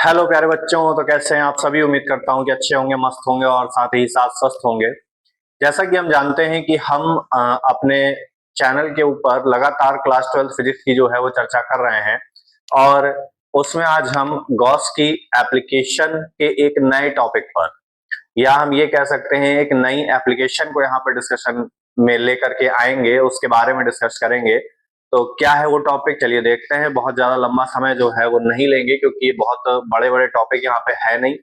Hello प्यारे बच्चों, तो कैसे हैं आप सभी। उम्मीद करता हूं कि अच्छे होंगे, मस्त होंगे और साथ ही साथ स्वस्थ होंगे। जैसा कि हम जानते हैं कि हम अपने चैनल के ऊपर लगातार क्लास 12 फिजिक्स की जो है वो चर्चा कर रहे हैं और उसमें आज हम गॉस की एप्लीकेशन के एक नए टॉपिक पर, या हम ये कह सकते हैं एक नई एप्लीकेशन को यहाँ पर डिस्कशन में लेकर के आएंगे, उसके बारे में डिस्कस करेंगे। तो क्या है वो टॉपिक, चलिए देखते हैं। बहुत ज्यादा लंबा समय जो है वो नहीं लेंगे क्योंकि ये बहुत बड़े बड़े टॉपिक यहाँ पे है नहीं।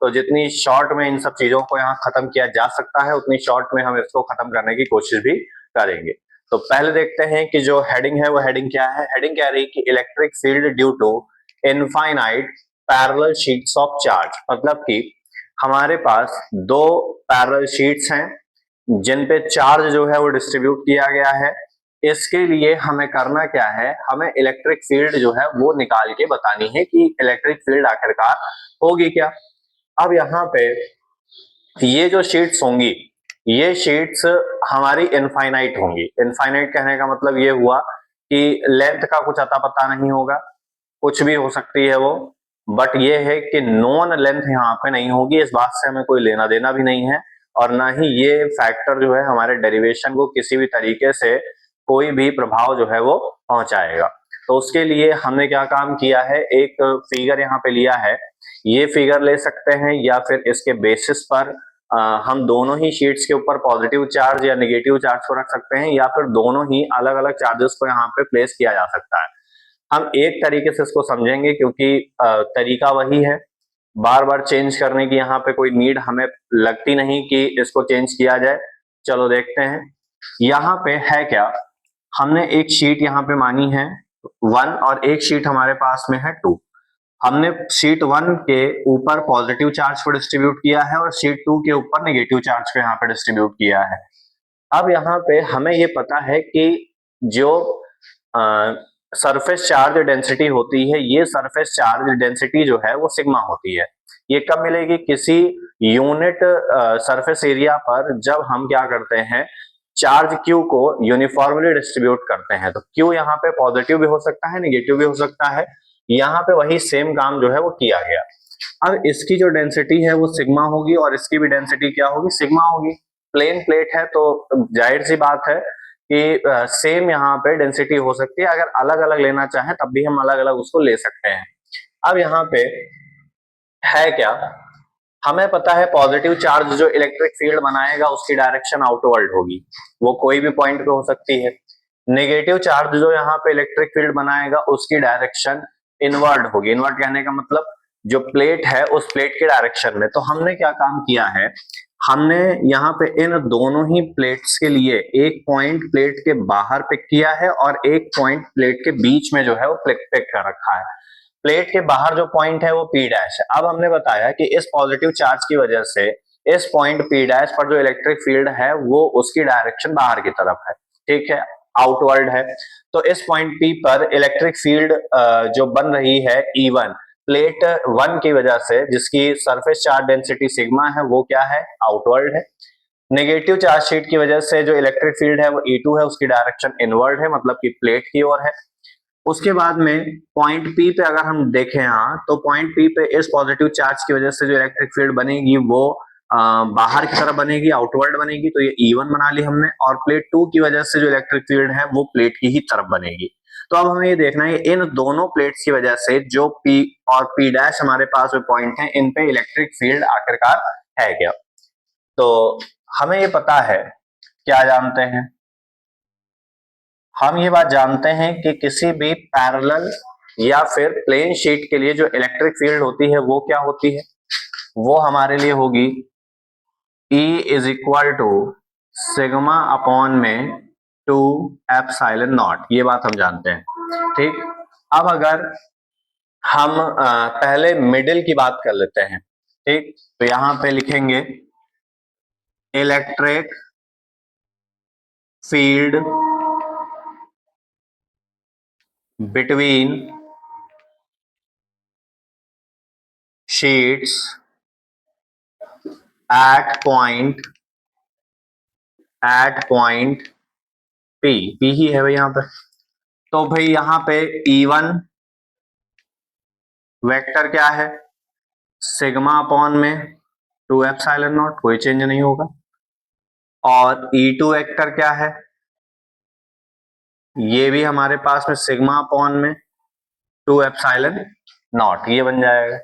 तो जितनी शॉर्ट में इन सब चीजों को यहाँ खत्म किया जा सकता है उतनी शॉर्ट में हम इसको खत्म करने की कोशिश भी करेंगे। तो पहले देखते हैं कि जो हेडिंग है वो हेडिंग क्या है। हेडिंग कह रही है कि electric field due to infinite parallel sheets of charge, मतलब कि हमारे पास दो पैरेलल शीट्स हैं जिन पे चार्ज जो है वो डिस्ट्रीब्यूट किया गया है। इसके लिए हमें करना क्या है, हमें इलेक्ट्रिक फील्ड जो है वो निकाल के बतानी है कि इलेक्ट्रिक फील्ड आखिरकार होगी क्या। अब यहाँ पे ये जो शीट्स होंगी, ये शीट्स हमारी इनफाइनाइट होंगी। इनफाइनाइट कहने का मतलब ये हुआ कि लेंथ का कुछ अता पता नहीं होगा, कुछ भी हो सकती है वो, बट ये है कि नॉन लेंथ यहाँ पे नहीं होगी। इस बात से हमें कोई लेना देना भी नहीं है और ना ही ये फैक्टर जो है हमारे डेरिवेशन को किसी भी तरीके से कोई भी प्रभाव जो है वो पहुंचाएगा। तो उसके लिए हमने क्या काम किया है, एक फिगर यहाँ पे लिया है। ये फिगर ले सकते हैं या फिर इसके बेसिस पर हम दोनों ही शीट्स के ऊपर पॉजिटिव चार्ज या नेगेटिव चार्ज को रख सकते हैं, या फिर दोनों ही अलग अलग चार्जेस को यहाँ पे प्लेस किया जा सकता है। हम एक तरीके से इसको समझेंगे क्योंकि तरीका वही है, बार बार चेंज करने की यहाँ पे कोई नीड हमें लगती नहीं कि इसको चेंज किया जाए। चलो देखते हैं यहाँ पे है क्या। हमने एक शीट यहाँ पे मानी है 1 और एक शीट हमारे पास में है 2। हमने शीट 1 के ऊपर पॉजिटिव चार्ज को डिस्ट्रीब्यूट किया है और शीट 2 के ऊपर नेगेटिव चार्ज को यहाँ पे डिस्ट्रीब्यूट किया है। अब यहाँ पे हमें ये पता है कि जो सरफेस चार्ज डेंसिटी होती है, ये सरफेस चार्ज डेंसिटी जो है वो सिग्मा होती है। ये कब मिलेगी, किसी यूनिट सरफेस एरिया पर जब हम क्या करते हैं, चार्ज क्यू को यूनिफॉर्मली डिस्ट्रीब्यूट करते हैं। तो क्यू यहाँ पे पॉजिटिव भी हो सकता है, नेगेटिव भी हो सकता है। यहाँ पे वही सेम काम जो है वो किया गया। अब इसकी जो डेंसिटी है वो सिग्मा होगी और इसकी भी डेंसिटी क्या होगी, सिग्मा होगी। प्लेन प्लेट है तो जाहिर सी बात है कि सेम यहाँ पे डेंसिटी हो सकती है। अगर अलग अलग लेना चाहें तब भी हम अलग अलग उसको ले सकते हैं। अब यहाँ पे है क्या, हमें पता है पॉजिटिव चार्ज जो इलेक्ट्रिक फील्ड बनाएगा उसकी डायरेक्शन आउटवर्ड होगी, वो कोई भी पॉइंट पे हो सकती है। नेगेटिव चार्ज जो यहाँ पे इलेक्ट्रिक फील्ड बनाएगा उसकी डायरेक्शन इनवर्ड होगी। इनवर्ड कहने का मतलब जो प्लेट है उस प्लेट के डायरेक्शन में। तो हमने क्या काम किया है, हमने यहाँ पे इन दोनों ही प्लेट्स के लिए एक पॉइंट प्लेट के बाहर पिक किया है और एक पॉइंट प्लेट के बीच में जो है वो पिक कर रखा है। प्लेट के बाहर जो पॉइंट है वो पी डैश है। अब हमने बताया कि इस पॉजिटिव चार्ज की वजह से इस पॉइंट पी डैश पर जो इलेक्ट्रिक फील्ड है वो उसकी डायरेक्शन बाहर की तरफ है, ठीक है, आउटवर्ड है। तो इस पॉइंट पी पर इलेक्ट्रिक फील्ड जो बन रही है E1 प्लेट 1 की वजह से, जिसकी सरफेस चार्ज डेंसिटी सिग्मा है, वो क्या है, आउटवर्ड है। नेगेटिव चार्ज शीट की वजह से जो इलेक्ट्रिक फील्ड है वो E2 है, उसकी डायरेक्शन इनवर्ड है, मतलब कि प्लेट की ओर है। उसके बाद में पॉइंट पी पे अगर हम देखें, यहाँ तो पॉइंट पी पे इस पॉजिटिव चार्ज की वजह से जो इलेक्ट्रिक फील्ड बनेगी वो बाहर की तरफ बनेगी, आउटवर्ड बनेगी। तो ये E1 बना ली हमने। और प्लेट 2 की वजह से जो इलेक्ट्रिक फील्ड है वो प्लेट की ही तरफ बनेगी। तो अब हमें ये देखना है इन दोनों प्लेट्स की वजह से जो P और P डैश हमारे पास जो पॉइंट है इन पे इलेक्ट्रिक फील्ड आखिरकार है क्या। तो हमें ये पता है, क्या जानते हैं, हम ये बात जानते हैं कि किसी भी पैरेलल या फिर प्लेन शीट के लिए जो इलेक्ट्रिक फील्ड होती है वो क्या होती है, वो हमारे लिए होगी E is equal to sigma upon में 2 एप्सिलॉन नॉट। ये बात हम जानते हैं, ठीक। अब अगर हम पहले मिडिल की बात कर लेते हैं, ठीक, तो यहां पे लिखेंगे electric field between sheets at point P ही है भाई यहाँ पे। तो भाई यहाँ पे E1 वेक्टर क्या है, सिग्मा अपॉन में 2 एप्सिलॉन नॉट, कोई चेंज नहीं होगा। और E2 वेक्टर क्या है, ये भी हमारे पास में सिग्मा अपॉन में 2 एप्सिलॉन नॉट, ये बन जाएगा।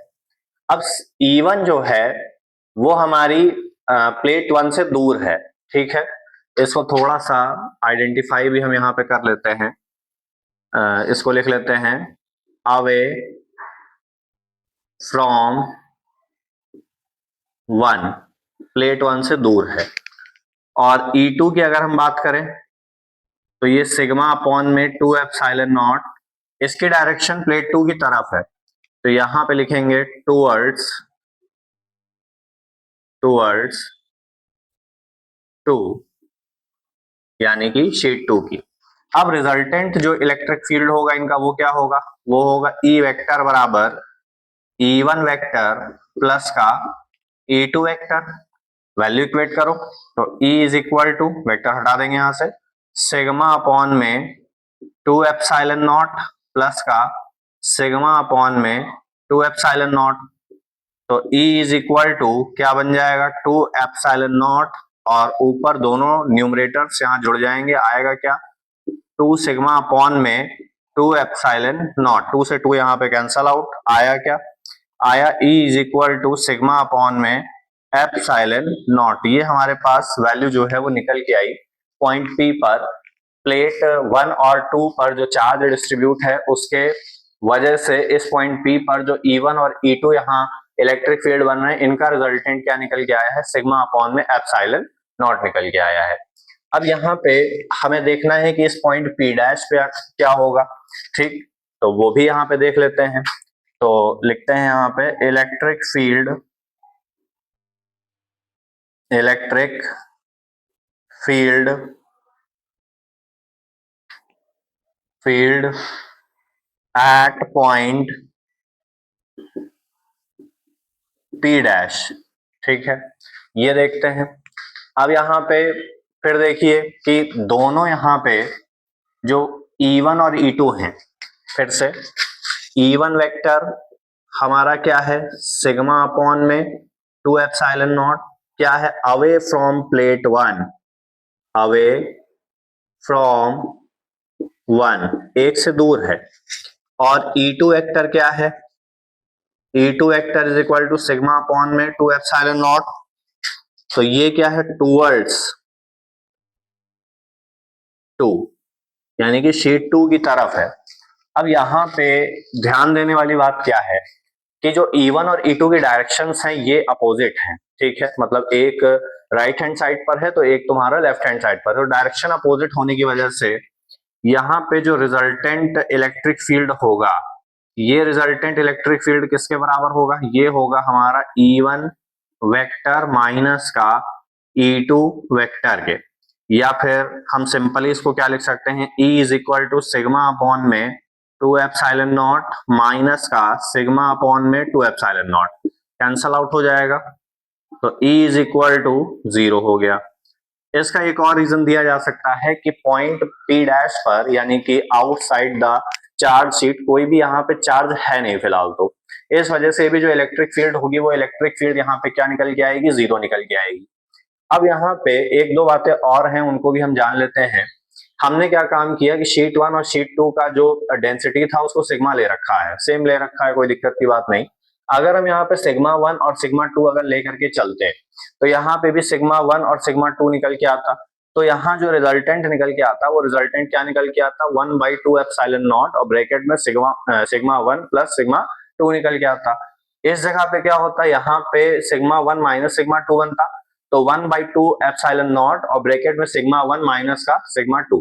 अब E1 जो है वो हमारी प्लेट 1 से दूर है, ठीक है। इसको थोड़ा सा आइडेंटिफाई भी हम यहाँ पे कर लेते हैं, इसको लिख लेते हैं अवे फ्रॉम 1, प्लेट 1 से दूर है। और E2 की अगर हम बात करें तो ये सिग्मा अपॉन में 2 एप्सिलॉन नॉट, इसकी डायरेक्शन प्लेट 2 की तरफ है, तो यहां पे लिखेंगे टूवर्ड्स 2, यानी कि शीट 2 की। अब रिजल्टेंट जो इलेक्ट्रिक फील्ड होगा इनका वो क्या होगा, वो होगा E वेक्टर बराबर E1 वेक्टर प्लस का E2 वेक्टर। वैल्यू इक्वेट करो तो E is equal to, vector हटा देंगे यहां से, सिग्मा अपॉन में 2 एप्सिलॉन नॉट प्लस का सिग्मा अपॉन में 2 एप्सिलॉन नॉट। तो E इज इक्वल टू क्या बन जाएगा, 2 एप्सिलॉन नॉट, और ऊपर दोनों न्यूमरेटर्स यहां जुड़ जाएंगे, आएगा क्या 2 सिग्मा अपॉन में 2 एप्सिलॉन नॉट, 2 से 2 यहाँ पे कैंसल आउट, आया क्या, आया E is equal to sigma upon में एप्सिलॉन नॉट। ये हमारे पास वैल्यू जो है वो निकल के आई पॉइंट P पर। प्लेट 1 और 2 पर जो चार्ज डिस्ट्रीब्यूट है उसके वजह से इस पॉइंट P पर जो E1 और E2 यहाँ इलेक्ट्रिक फील्ड बन रहे हैं, इनका रिजल्टेंट क्या निकल के आया है, सिग्मा अपॉन में एप्सिलॉन नॉट निकल के आया है। अब यहाँ पे हमें देखना है कि इस पॉइंट P डैश पे क्या होगा, ठीक, तो वो भी यहाँ पे देख लेते हैं। तो लिखते हैं यहाँ पे electric field at point P dash, ठीक है, ये देखते हैं। अब यहाँ पे फिर देखिए कि दोनों यहाँ पे जो E1 और E2 हैं, फिर से E1 वेक्टर हमारा क्या है, सिग्मा अपॉन में 2 एप्सिलॉन नॉट, क्या है, away from plate 1, away from 1, एक से दूर है। और E2 वेक्टर क्या है, E2 vector is equal to sigma upon में 2 एप्सिलॉन नॉट, तो ये क्या है, टूवर्ड्स 2, यानी कि शीट 2 की तरफ है। अब यहाँ पे ध्यान देने वाली बात क्या है कि जो E1 और E2 की डायरेक्शंस हैं ये अपोजिट हैं, ठीक है, मतलब एक राइट हैंड साइड पर है तो एक तुम्हारा लेफ्ट हैंड साइड पर है, तो डायरेक्शन अपोजिट होने की वजह से यहाँ पे जो रिजल्टेंट इलेक्ट्रिक फील्ड होगा, ये रिजल्टेंट इलेक्ट्रिक फील्ड किसके बराबर होगा, ये होगा हमारा E1 वेक्टर माइनस का E2 वेक्टर के, या फिर हम सिंपली इसको क्या लिख सकते हैं, E is equal to sigma upon में 2 एप्सिलॉन नॉट माइनस का सिग्मा अपॉन में 2 एप्सिलॉन नॉट, कैंसल आउट हो जाएगा, तो E इज इक्वल टू 0 हो गया। इसका एक और रीजन दिया जा सकता है कि पॉइंट P डैश पर, यानी कि आउटसाइड द चार्ज शीट, कोई भी यहाँ पे चार्ज है नहीं फिलहाल, तो इस वजह से भी जो इलेक्ट्रिक फील्ड होगी वो इलेक्ट्रिक फील्ड यहाँ पे क्या निकल के आएगी, 0 निकल के आएगी। अब यहाँ पे एक दो बातें और हैं, उनको भी हम जान लेते हैं। हमने क्या काम किया कि शीट 1 और शीट 2 का जो डेंसिटी था उसको सिग्मा ले रखा है, सेम ले रखा है, कोई दिक्कत की बात नहीं। अगर हम यहाँ पे सिग्मा 1 और सिग्मा 2 अगर लेकर के चलते तो यहाँ पे भी सिग्मा 1 और सिग्मा 2 निकल के आता, तो यहाँ जो रिजल्टेंट निकल के आता वो रिजल्टेंट क्या निकल के आता, 1/2 एप्सिलॉन नॉट और ब्रैकेट में सिग्मा 1 प्लस सिग्मा 2 निकल के आता। इस जगह पे क्या होता, यहाँ पे सिग्मा 1 माइनस सिग्मा 2 बनता, तो 1/2 एप्सिलॉन नॉट और ब्रैकेट में सिग्मा 1 माइनस का सिग्मा 2।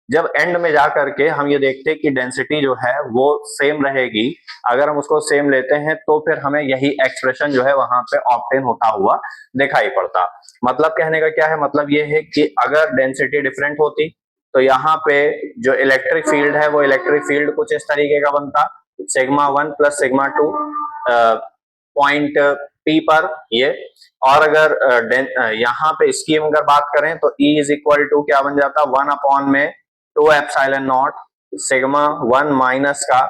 जब एंड में जा करके हम ये देखते हैं कि डेंसिटी जो है वो सेम रहेगी, अगर हम उसको सेम लेते हैं तो फिर हमें यही एक्सप्रेशन जो है वहां पे ऑब्टेन होता हुआ दिखाई पड़ता। मतलब कहने का क्या है, मतलब ये है कि अगर डेंसिटी डिफरेंट होती तो यहाँ पे जो इलेक्ट्रिक फील्ड है वो इलेक्ट्रिक फील्ड कुछ इस तरीके का बनता, sigma 1 plus sigma 2 point P पर ये। और अगर यहाँ पे इसकी अगर बात करें तो E इज इक्वल टू क्या बन जाता, 1 अपॉन में 2 एप्सिलॉन नॉट सिग्मा 1 माइनस का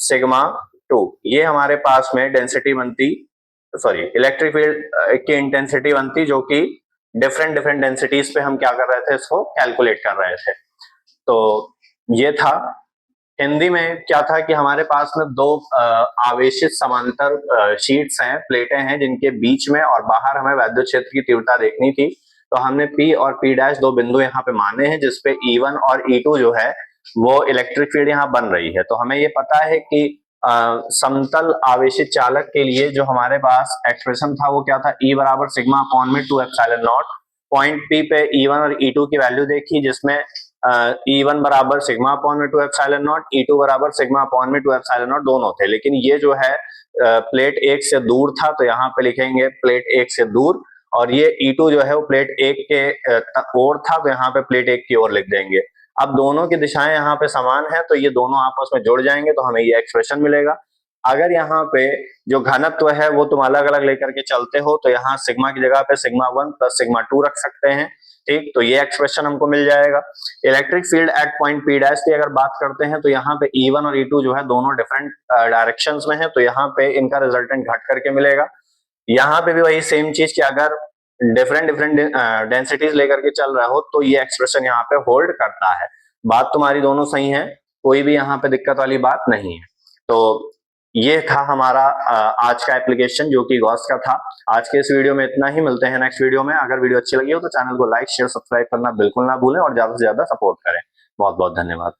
सिग्मा 2 ये हमारे पास में डेंसिटी बनती, सॉरी इलेक्ट्रिक फील्ड की इंटेंसिटी बनती, जो कि डिफरेंट डिफरेंट डेंसिटीज पे हम क्या कर रहे थे, इसको कैलकुलेट कर रहे थे। तो ये था। हिंदी में क्या था कि हमारे पास में दो आवेशित समांतर शीट्स हैं, प्लेटें हैं, जिनके बीच में और बाहर हमें वैद्युत क्षेत्र की तीव्रता देखनी थी। तो हमने P और P डैश दो बिंदु यहाँ पे माने हैं, जिसपे E1 और E2 जो है वो इलेक्ट्रिक फील्ड यहाँ बन रही है। तो हमें ये पता है कि समतल आवेशित चालक के लिए जो हमारे पास एक्सप्रेशन था वो क्या था, E बराबर सिग्मा अपॉन में 2 एप्सिलॉन नॉट। पॉइंट P पे E1 और E2 की वैल्यू देखी, जिसमें E1 बराबर सिग्मा अपॉन में 2 एप्सिलॉन नॉट, E2 बराबर सिग्मा अपॉन में 2 एप्सिलॉन नॉट दोनों थे। लेकिन ये जो है प्लेट 1 से दूर था, तो यहाँ पे लिखेंगे प्लेट 1 से दूर, और ये E2 जो है वो प्लेट 1 के ओर था, तो यहाँ पे प्लेट 1 की ओर लिख देंगे। अब दोनों की दिशाएं यहाँ पे समान है, तो ये दोनों आपस में जुड़ जाएंगे, तो हमें ये एक्सप्रेशन मिलेगा। अगर यहाँ पे जो घनत्व है वो तुम अलग अलग लेकर के चलते हो, तो यहाँ सिग्मा की जगह पे सिग्मा 1 प्लस सिग्मा 2 रख सकते हैं, ठीक। तो ये एक्सप्रेशन हमको मिल जाएगा। Electric field at point P dash की अगर बात करते हैं, तो यहाँ पे E1 और E2 जो है दोनों डिफरेंट डायरेक्शंस में है, तो यहाँ पे इनका रिजल्टेंट घट करके मिलेगा। यहाँ पे भी वही सेम चीज कि अगर डिफरेंट डिफरेंट डेंसिटीज लेकर के चल रहा हो, तो ये एक्सप्रेशन यहाँ पे होल्ड करता है। बात तुम्हारी दोनों सही है, कोई भी यहाँ पे दिक्कत वाली बात नहीं है। तो ये था हमारा आज का एप्लीकेशन, जो कि गॉस का था। आज के इस वीडियो में इतना ही, मिलते हैं नेक्स्ट वीडियो में। अगर वीडियो अच्छी लगी हो तो चैनल को लाइक शेयर सब्सक्राइब करना बिल्कुल ना भूलें, और ज्यादा से ज्यादा सपोर्ट करें। बहुत बहुत धन्यवाद।